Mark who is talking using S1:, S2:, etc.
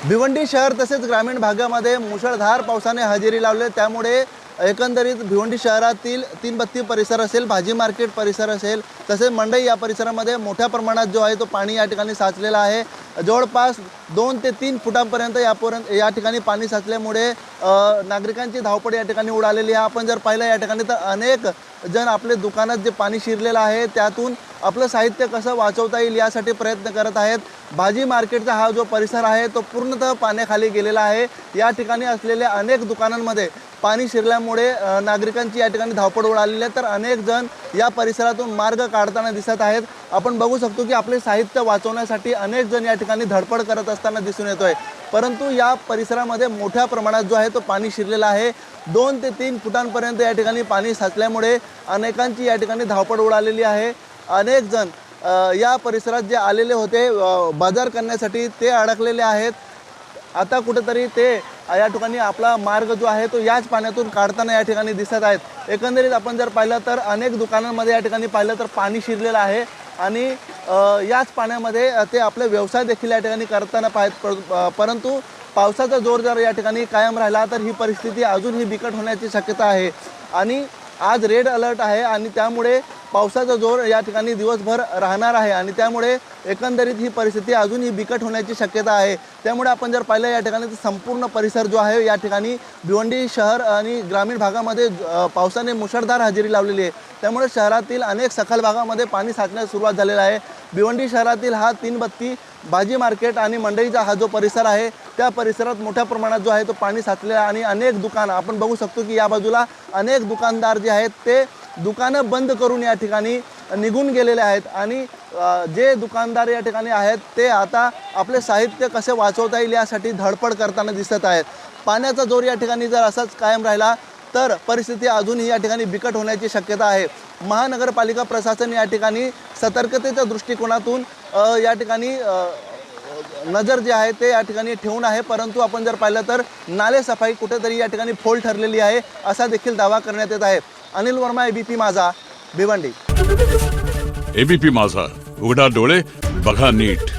S1: भिवंडी शहर तसेच ग्रामीण भागामध्ये मुसळधार पावसाने हजेरी लावले। त्यामुळे एकंदरीत भिवंडी शहरातील तीनबत्ती परिसर असेल, भाजी मार्केट परिसर असेल, तसेच मंडई या परिसरामध्ये मोठ्या प्रमाणात जो आहे तो पाणी या ठिकाणी साचलेला आहे। जवळपास 2 ते 3 फुटांपर्यंत या ठिकाणी पाणी साचल्यामुळे नागरिकांची धावपळ या ठिकाणी उडालेली आहे। आपण जर पाहिलं या ठिकाणी तर अनेक जण आपले दुकानात जे पाणी शिरलेलं आहे त्यातून आपलं साहित्य कसं वाचवता येईल यासाठी प्रयत्न करत आहेत। भाजी मार्केटचा हा जो परिसर आहे तो पूर्णतः पाण्याखाली गेलेला आहे। या ठिकाणी असलेल्या अनेक दुकानांमध्ये पाणी शिरल्यामुळे नागरिकांची या ठिकाणी धावपळ उडालेली आहे, तर अनेक जण या परिसरातून मार्ग काढताना दिसत आहेत। आपण बघू शकतो की आपले साहित्य वाचवण्यासाठी अनेक जण या ठिकाणी धडपड करत असताना दिसून येतोय, परंतु या परिसरामध्ये मोठ्या प्रमाणात जो आहे तो पाणी शिरलेला आहे। 2 ते 3 फुटांपर्यंत या ठिकाणी पाणी साचल्यामुळे अनेकांची या ठिकाणी धावपळ उडालेली आहे। अनेक जण या परिसरात जे आलेले होते बाजार करण्यासाठी ते अडकलेले आहेत। आता कुठेतरी ते या ठिकाणी आपला मार्ग जो आहे तो याच पाण्यातून काढताना या ठिकाणी दिसत आहेत। एकंदरीत आपण जर पाहिलं तर अनेक दुकानांमध्ये या ठिकाणी पाहिलं तर पाणी शिरलेलं आहे आणि याच पाण्यामध्ये ते आपले व्यवसाय देखील या ठिकाणी करताना परंतु पावसाचा जोर जर या ठिकाणी कायम राहिला तर ही परिस्थिती अजूनही बिकट होण्याची शक्यता आहे। आणि आज रेड अलर्ट आहे आणि त्यामुळे पावसाचा जोर या ठिकाणी दिवसभर राहणार आहे आणि त्यामुळे एकंदरीत ही परिस्थिती अजूनही बिकट होण्याची शक्यता आहे। त्यामुळे आपण जर पाहिलं या ठिकाणी संपूर्ण परिसर जो आहे या ठिकाणी भिवंडी शहर आणि ग्रामीण भागामध्ये पावसाने मुसळधार हजेरी लावलेली आहे। त्यामुळे शहरातील अनेक सखल भागामध्ये पाणी साचण्यास सुरुवात झालेला आहे। भिवंडी शहरातील हा तीनबत्ती भाजी मार्केट आणि मंडईचा हा जो परिसर आहे त्या परिसरात मोठ्या प्रमाणात जो आहे तो पाणी साचलेला आहे आणि अनेक दुकानं आपण बघू शकतो की या बाजूला अनेक दुकानदार जे आहेत ते दुकानं बंद करून या ठिकाणी निघून गेलेले आहेत आणि जे दुकानदार या ठिकाणी आहेत ते आता आपले साहित्य कसे वाचवता येईल यासाठी धडपड करताना दिसत आहेत। पाण्याचा जोर या ठिकाणी जर असाच कायम राहिला तर परिस्थिती अजूनही या ठिकाणी बिकट होण्याची शक्यता आहे। महानगरपालिका प्रशासन या ठिकाणी सतर्कतेच्या दृष्टिकोनातून या ठिकाणी नजर जे आहे ते या ठिकाणी ठेवून आहे, परंतु आपण जर पाहिलं तर नाले सफाई कुठेतरी या ठिकाणी फोल ठरलेली आहे असा देखील दावा करण्यात येत आहे। अनिल वर्मा, एबीपी माझा, भिवंडी।
S2: एबीपी माझा, उघडा डोळे बघा नीट।